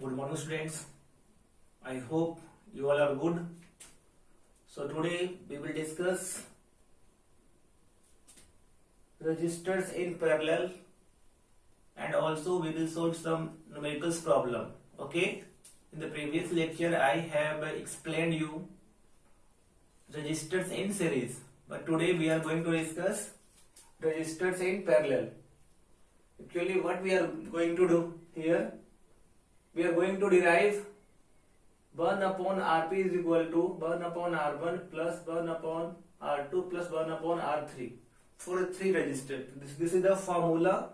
Good morning, students. I hope you all are good. So today we will discuss resistors in parallel, and also we will solve some numericals problem. Okay. In the previous lecture I have explained you resistors in series, but today we are going to discuss resistors in parallel. Actually, what we are going to do here, we are going to derive 1 upon Rp is equal to 1 upon R1 plus 1 upon R2 plus 1 upon R3 for 3 resistors. This is the formula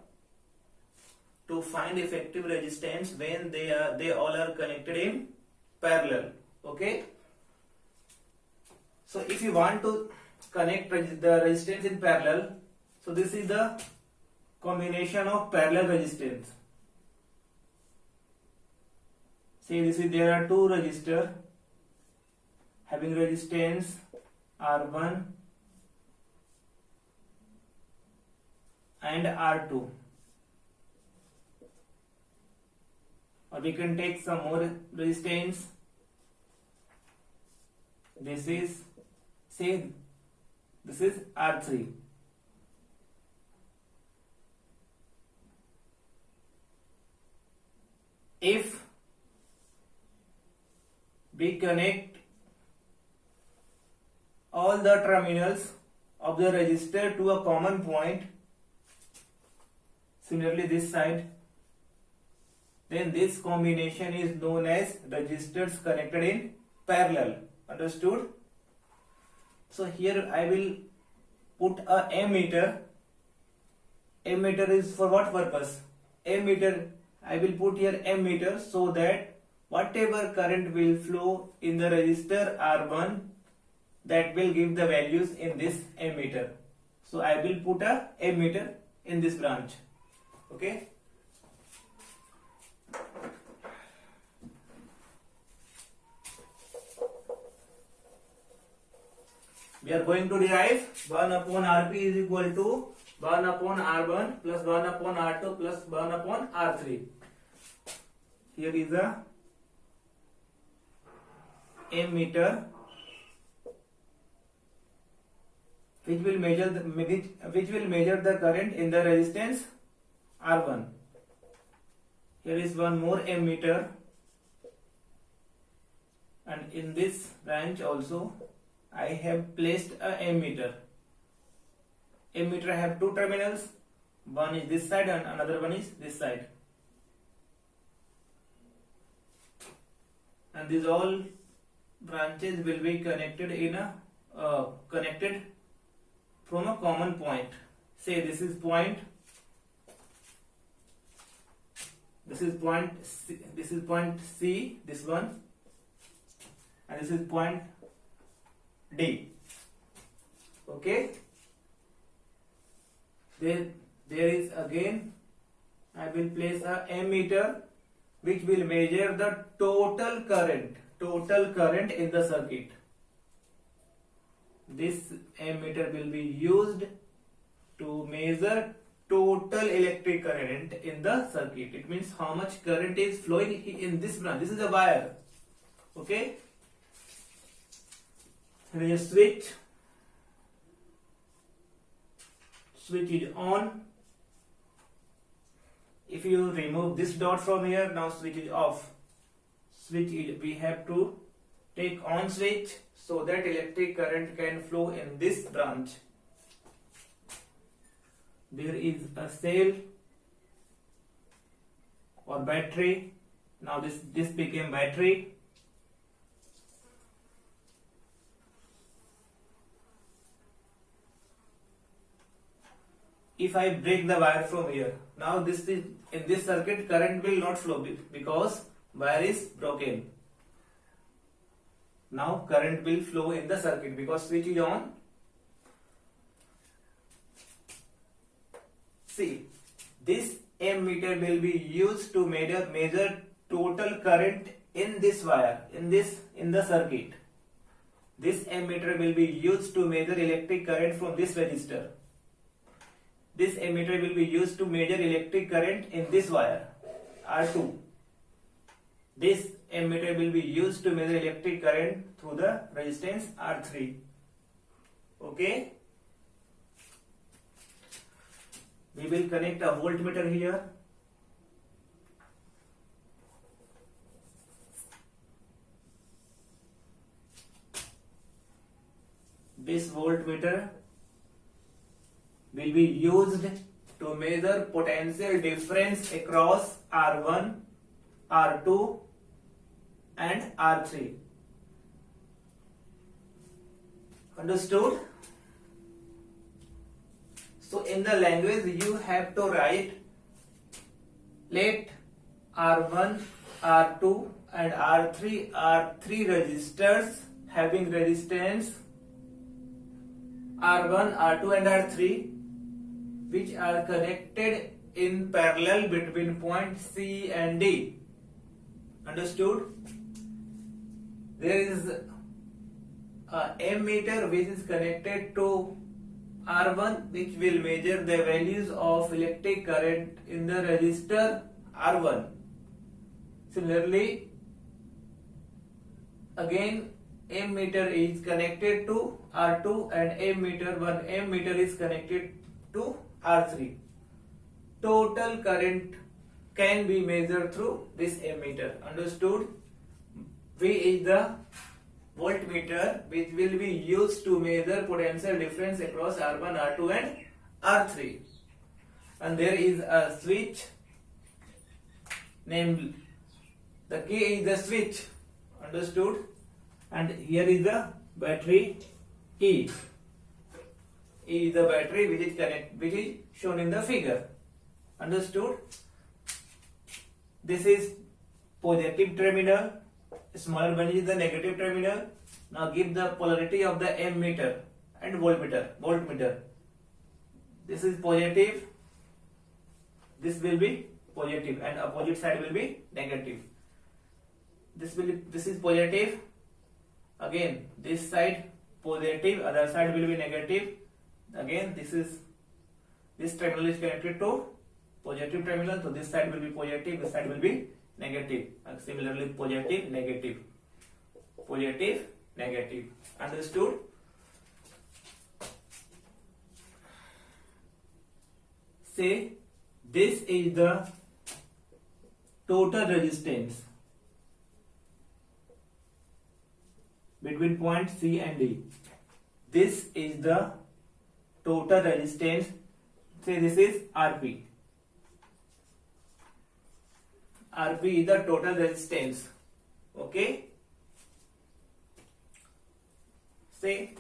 to find effective resistance when they all are connected in parallel. Okay. So if you want to connect the resistance in parallel, so this is the combination of parallel resistance. See, there are two resistors having resistance R1 and R2, or we can take some more resistance. This is R3. If we connect all the terminals of the resistor to a common point, similarly this side, then this combination is known as resistors connected in parallel. Understood? So here I will put a ammeter. Ammeter is for what purpose? Ammeter, I will put here ammeter so that whatever current will flow in the resistor R1, that will give the values in this ammeter. So I will put a ammeter in this branch. Okay. We are going to derive 1 upon Rp is equal to 1 upon R1 plus 1 upon R2 plus 1 upon R3. Here is a ammeter which will measure the current in the resistance R1. Here is one more ammeter, and in this branch also I have placed a ammeter. Ammeter have two terminals, one is this side and another one is this side, and these all branches will be connected connected from a common point. Say this is point C, this one, and this is point D. Okay. There is again, I will place a ammeter which will measure the total current in the circuit. This ammeter will be used to measure total electric current in the circuit. It means how much current is flowing in this branch. This is a wire. Okay. There is a switch. Switch is on. If you remove this dot from here, now switch is off. We have to take on switch so that electric current can flow in this branch. There is a cell or battery. Now this became battery. If I break the wire from here, now in this circuit current will not flow because wire is broken. Now current will flow in the circuit because switch is on. See, this ammeter will be used to measure total current in this wire, in the circuit. This ammeter will be used to measure electric current from this resistor. This ammeter will be used to measure electric current in this wire R2. This ammeter will be used to measure electric current through the resistance R3. Okay. We will connect a voltmeter here. This voltmeter will be used to measure potential difference across R1, R2 and R3. Understood? So in the language you have to write, let R1, R2 and R3 are three resistors having resistance R1, R2 and R3 which are connected in parallel between point C and D. Understood? There is a ammeter which is connected to R1 which will measure the values of electric current in the resistor R1. Similarly, again ammeter is connected to R2 and one ammeter is connected to R3. Total current can be measured through this ammeter. Understood? V is the voltmeter which will be used to measure potential difference across R1, R2 and R3. And there is a switch named, the key is the switch. Understood? And here is the battery E. E is the battery which is shown in the figure. Understood? This is positive terminal, smaller bunch is the negative terminal. Now give the polarity of the ammeter and voltmeter. This is positive, this will be positive and opposite side will be negative. This is positive, again this side positive, other side will be negative. Again this terminal is connected to positive terminal, so this side will be positive, this side will be negative, and similarly positive, negative. Understood? Say this is the total resistance between point C and D. This is the total resistance. Say this is Rp. Rp is the total resistance. Okay. Say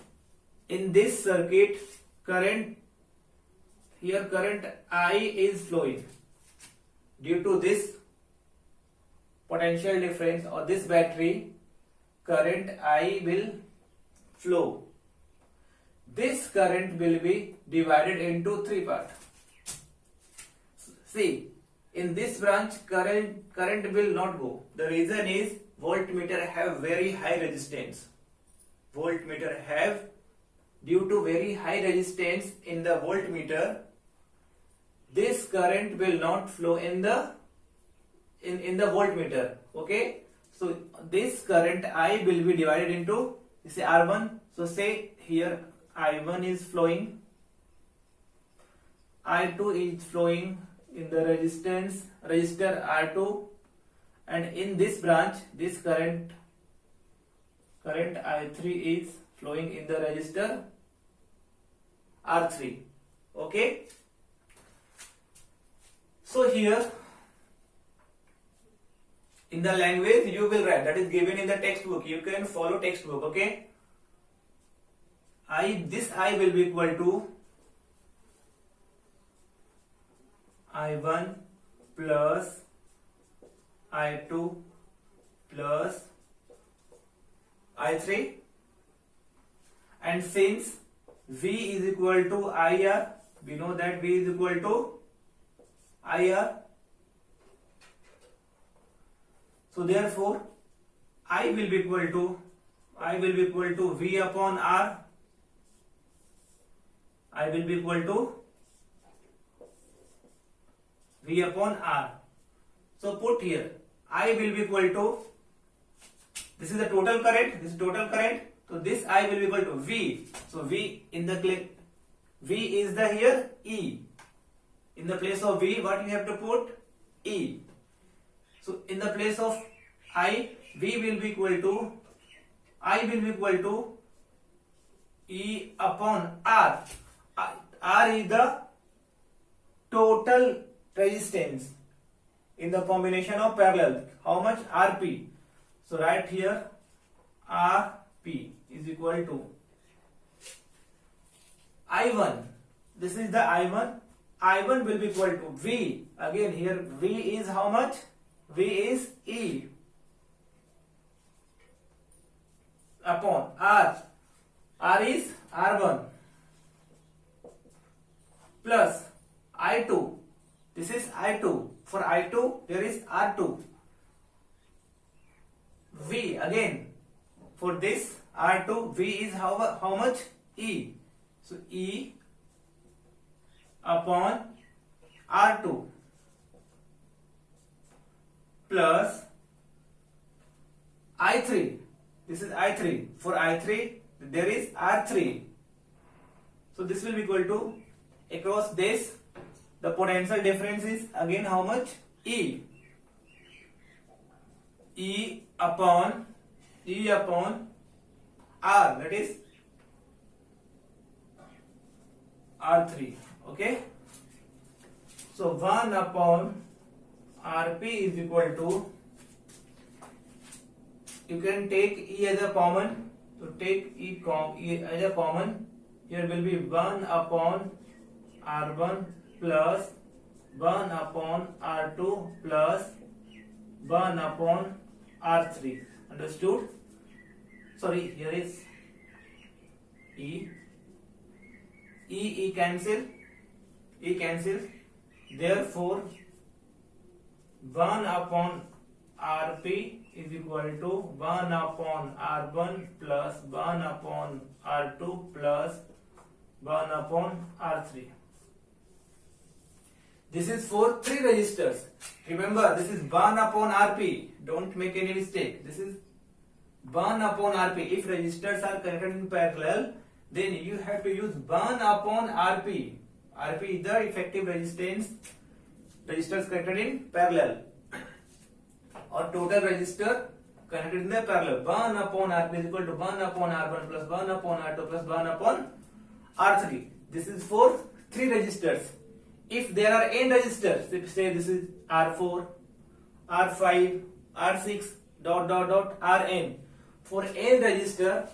in this circuit current I is flowing. Due to this potential difference or this battery, current I will flow. This current will be divided into three parts. See, in this branch current will not go. The reason is voltmeter have very high resistance. Voltmeter have, due to very high resistance in the voltmeter, this current will not flow in the voltmeter. Okay, so this current I will be divided into, say R1. So say here I1 is flowing, I2 is flowing in the resistor R2, and in this branch this current I3 is flowing in the resistor R3. Okay, so here in the language you will write, that is given in the textbook, you can follow textbook. Okay, this I will be equal to I1 plus I2 plus I3, and since V is equal to IR, we know that V is equal to IR, so therefore I will be equal to V upon R. I will be equal to V upon R. So put here I will be equal to, this is the total current, this is total current, so this I will be equal to V. So V in the V is the here E. In the place of V, what you have to put? E. So in the place of I, V will be equal to, I will be equal to E upon R. R is the total resistance in the combination of parallel. How much? Rp. So right here Rp is equal to I1. This is the I1. I1 will be equal to V. Again here V is how much? V is E upon R. R is R1 plus I2. This is I2. For I2 there is R2. V again. For this R2, V is how much? E. So E upon R2 plus I3. This is I3. For I3 there is R3. So this will be equal to, across this the potential difference is again how much? E. E upon R, that is R3. Okay. So 1 upon Rp is equal to, you can take E as a common. So take E as a common. Here will be 1 upon R1 plus 1 upon R2 plus 1 upon R3. Understood? Sorry, here is E. E cancel. E cancels. Therefore, 1 upon Rp is equal to 1 upon R1 plus 1 upon R2 plus 1 upon R3. This is for 3 resistors. Remember, this is 1 upon Rp. Don't make any mistake. This is 1 upon Rp. If resistors are connected in parallel, then you have to use 1 upon Rp. Rp is the effective resistance, resistors connected in parallel, or total resistor connected in the parallel. 1 upon Rp is equal to 1 upon R1 plus 1 upon R2 plus 1 upon R3. This is for 3 resistors. If there are n resistors, say this is R4, R5, R6, Rn. For n resistor,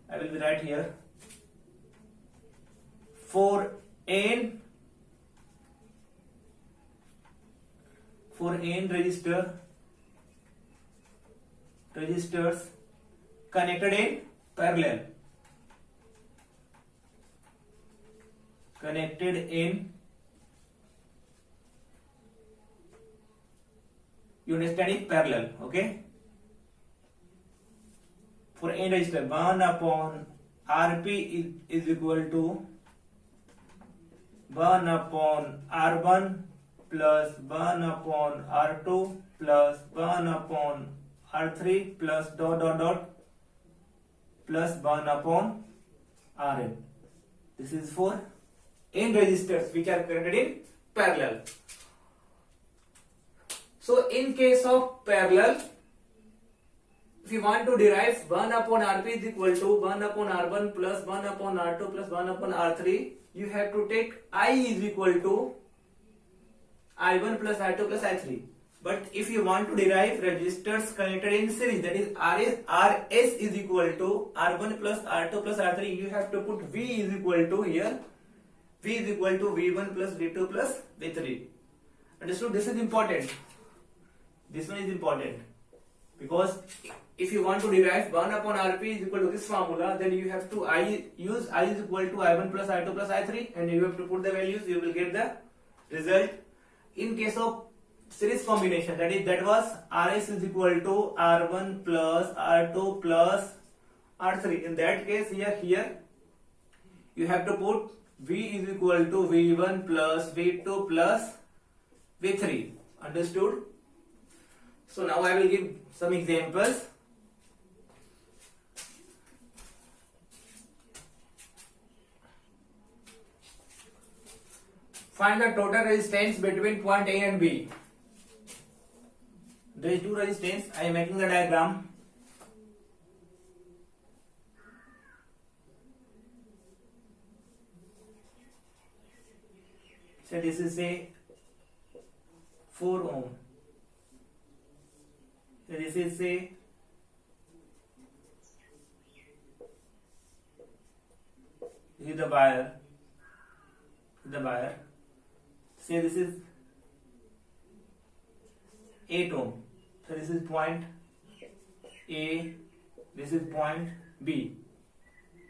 I will be right here. For n resistors connected in parallel. Connected in, you understand it, parallel. Okay. For n resistor, 1 upon Rp is equal to 1 upon R1 plus 1 upon R2 plus 1 upon R3 plus plus 1 upon Rn. This is for n resistors which are connected in parallel. So in case of parallel, if you want to derive 1 upon Rp is equal to 1 upon R1 plus 1 upon R2 plus 1 upon R3, you have to take I is equal to I1 plus I2 plus I3. But if you want to derive resistors connected in series, that is Rs is equal to R1 plus R2 plus R3, you have to put V is equal to here, V is equal to V1 plus V2 plus V3. Understood? This is important. This one is important, because if you want to derive 1 upon Rp is equal to this formula, then you have to use I is equal to I1 plus I2 plus I3, and you have to put the values, you will get the result. In case of series combination, that was Rs is equal to R1 plus R2 plus R3. In that case, here you have to put V is equal to V1 plus V2 plus V3. Understood? So now I will give some examples. Find the total resistance between point A and B. There is two resistance. I am making the diagram. So this is a 4 ohm. So this is a 8 ohm. So this is point A, this is point B.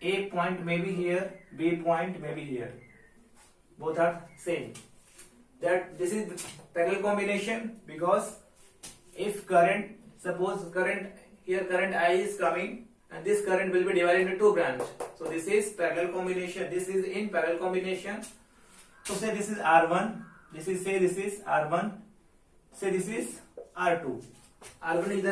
A point may be here, B point may be here. Both are same. That this is parallel combination, because if current, suppose current here, current I is coming and this current will be divided into two branches. So this is parallel combination. This is in parallel combination. So say this is R1. This is R1. Say this is R2. R1 is the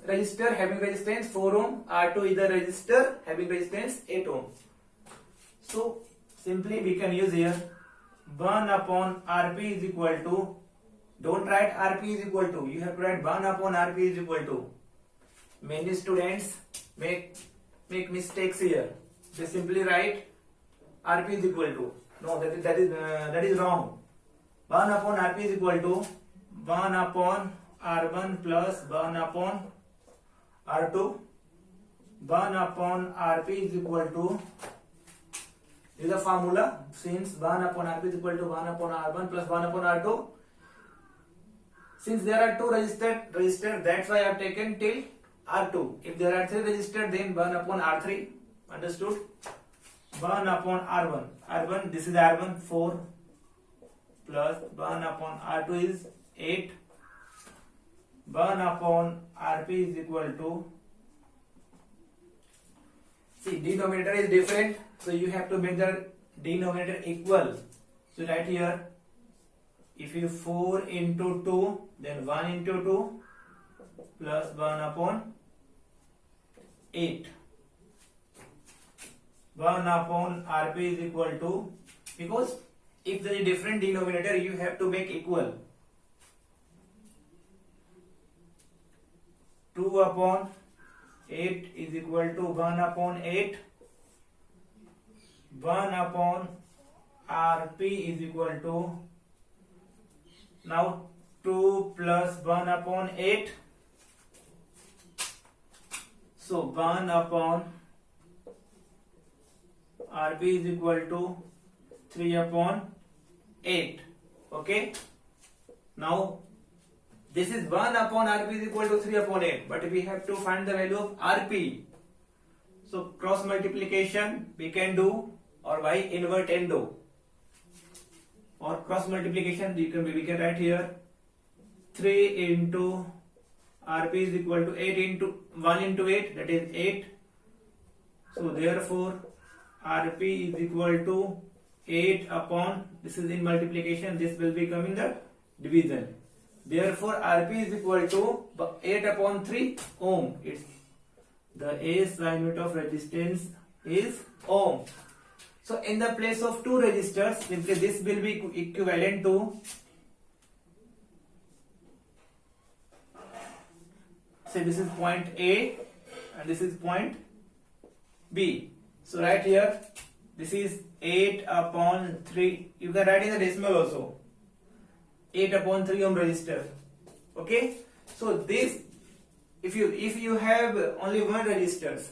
resistor having resistance 4 ohm. R2 is the resistor having resistance 8 ohm. So simply we can use here 1 upon Rp is equal to, don't write Rp is equal to, you have to write 1 upon Rp is equal to. Many students make mistakes here. They simply write Rp is equal to. No, that is wrong. 1 upon Rp is equal to 1 upon R1 plus 1 upon R2. 1 upon Rp is equal to, this is the formula, since 1 upon Rp is equal to 1 upon R1 plus 1 upon R2. Since there are two resistors, that's why I have taken till R2. If there are three resistors, then 1 upon R3. Understood? 1 upon R1. R1, this is R1, 4 plus 1 upon R2 is 8. 1 upon Rp is equal to, see, denominator is different, so you have to make the denominator equal. So right here, if you 4 into 2, then 1 into 2 plus 1 upon 8. 1 upon Rp is equal to, because if there is different denominator, you have to make equal. 2 upon 8 is equal to 1 upon 8. 1 upon Rp is equal to, now 2 plus 1 upon 8. So 1 upon Rp is equal to 3 upon 8. Okay. Now this is 1 upon Rp is equal to 3 upon 8. But we have to find the value of Rp. So cross multiplication we can do, or by invert endo. Or cross multiplication we can write here 3 into Rp is equal to 8 into 1 into 8, that is 8. So therefore Rp is equal to 8 upon, this is in multiplication, this will be coming the division. Therefore Rp is equal to 8 upon 3 ohm. It's the SI unit of resistance is ohm. So in the place of two resistors, simply this will be equivalent to, say this is point A and this is point B. So right here, this is 8 upon 3. You can write in the decimal also. 8 upon 3 ohm resistor. Okay. So this, if you have only one resistors,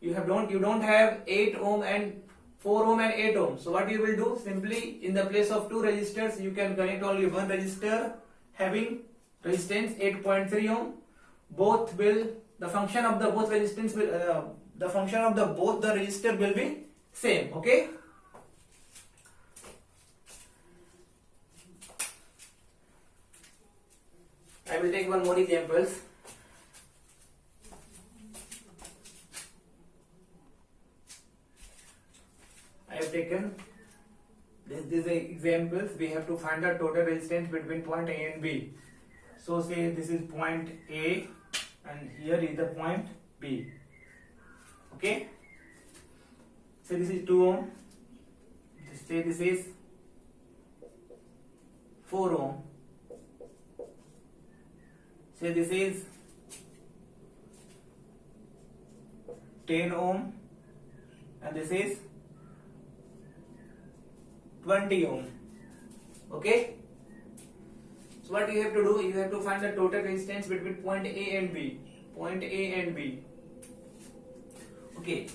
you don't have 8 ohm and 4 ohm and 8 ohm. So what you will do, simply in the place of two resistors, you can connect only one resistor having resistance 8.3 ohm. Both will, the function of the both resistance will, the function of the both the resistor will be same. Okay. I will take one more examples. I have taken this is examples, we have to find the total resistance between point A and B. So say this is point A and here is the point B. Okay. So this is 2 ohm. Say this is 4 ohm. Say this is 10 ohm and this is 20 ohm. Okay. So what you have to do, you have to find the total resistance between point A and B. Point A and B. Okay.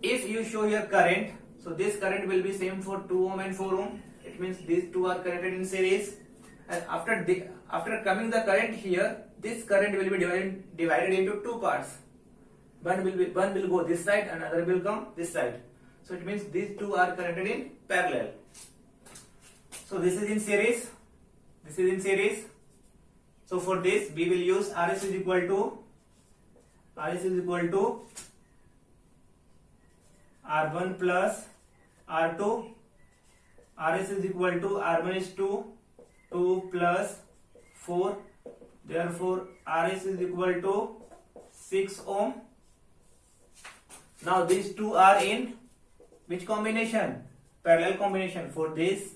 If you show your current, so this current will be same for 2 ohm and 4 ohm. It means these two are connected in series. And after coming the current here, this current will be divided into two parts. One will go this side and other will come this side. So it means these two are connected in parallel. So this is in series. This is in series. So for this we will use RS is equal to R1 plus R2. RS is equal to R1 is 2 plus 4. Therefore RS is equal to 6 ohm. Now these two are in which combination? Parallel combination. For this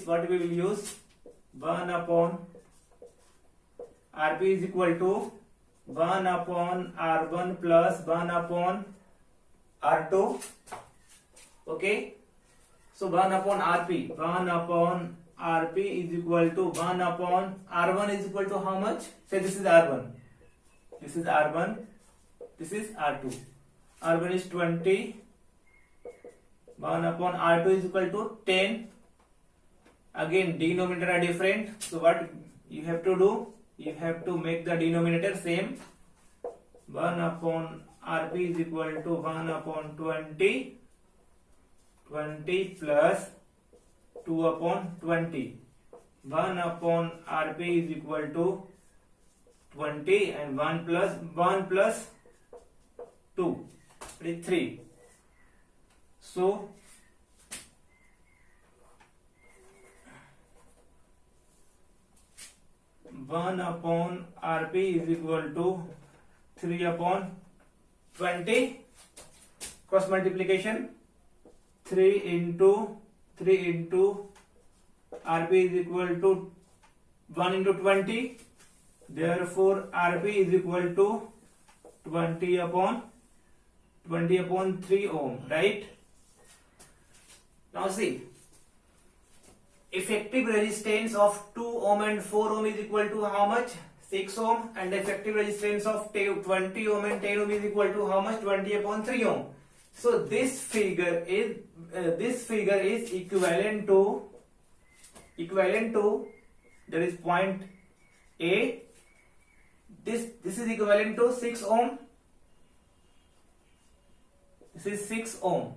what we will use, 1 upon Rp is equal to 1 upon R1 plus 1 upon R2. Okay. So 1 upon Rp is equal to 1 upon R1 is equal to how much? Say this is R1. This is R1. This is R2. R1 is 20. 1 upon R2 is equal to 10. Again, denominator are different. So what you have to do? You have to make the denominator same. 1 upon Rp is equal to 1 upon 20. 20 plus 2 upon 20. 1 upon Rp is equal to 20 and 1 plus 2. It is 3. So 1 upon Rp is equal to 3 upon 20. Cross multiplication. 3 into Rp is equal to 1 into 20. Therefore Rp is equal to 20 upon 3 ohm, right? Now see, effective resistance of 2 ohm and 4 ohm is equal to how much? 6 ohm, and the effective resistance of 20 ohm and 10 ohm is equal to how much? 20 upon 3 ohm. So this figure is equivalent to there is point A. This is equivalent to 6 ohm. This is 6 ohm.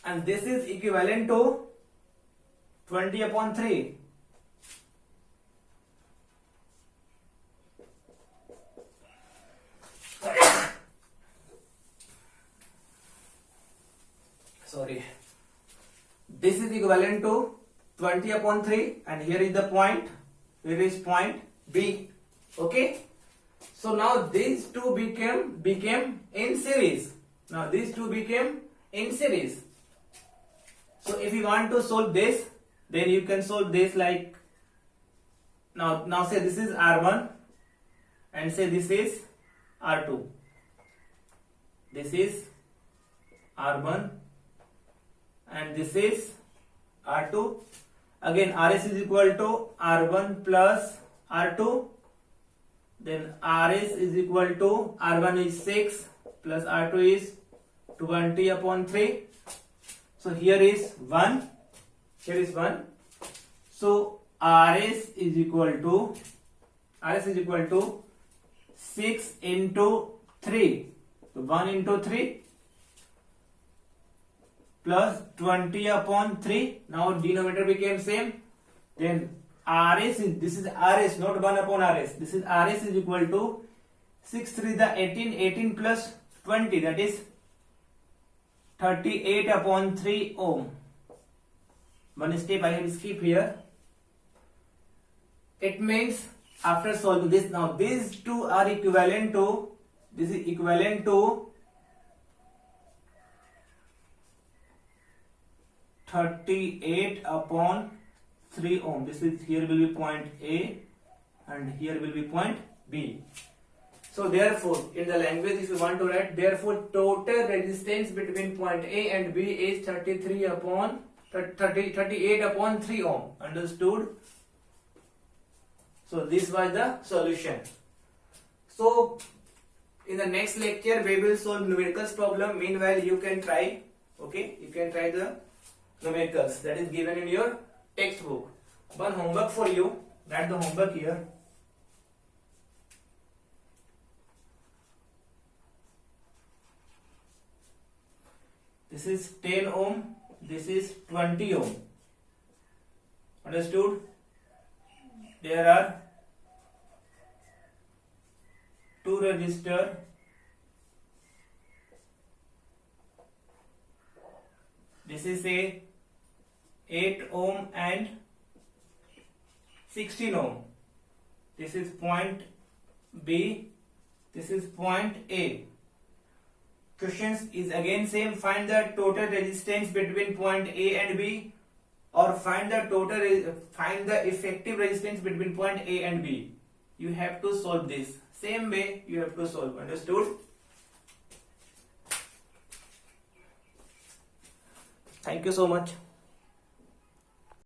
And this is equivalent to 20 upon 3. Sorry. This is equivalent to 20 upon 3 and here is the point. Here is point B. Okay. So now these two became in series. Now these two became in series. So if you want to solve this, then you can solve this like now say this is R1 and say this is R2. This is R1 and this is R2. Again RS is equal to R1 plus R2. Then RS is equal to R1 is 6 plus R2 is 20 upon 3. So here is 1. Here is 1. So RS is equal to 6 into 3. So 1 into 3 plus 20 upon 3. Now denominator became same. Then RS is, this is RS, not 1 upon RS. This is RS is equal to 6 3 the 18 plus 20, that is 38 upon 3 ohm. One step I will skip here. It means after solving this, now these two are equivalent to, this is equivalent to 38 upon 3 ohm. This is, here will be point A and here will be point B. So therefore, in the language, if you want to write, therefore total resistance between point A and B is 38 upon 3 ohm. Understood? So this was the solution. So in the next lecture we will solve numericals problem. Meanwhile you can try, okay, you can try the numericals that is given in your textbook. One homework for you. Write the homework here. This is 10 ohm, this is 20 ohm. Understood? There are two resistor. This is a 8 ohm and 16 ohm. This is point B, this is point A. Questions is again same. Find the total resistance between point A and B, or find the effective resistance between point A and B. You have to solve this. Same way you have to solve. Understood? Thank you so much.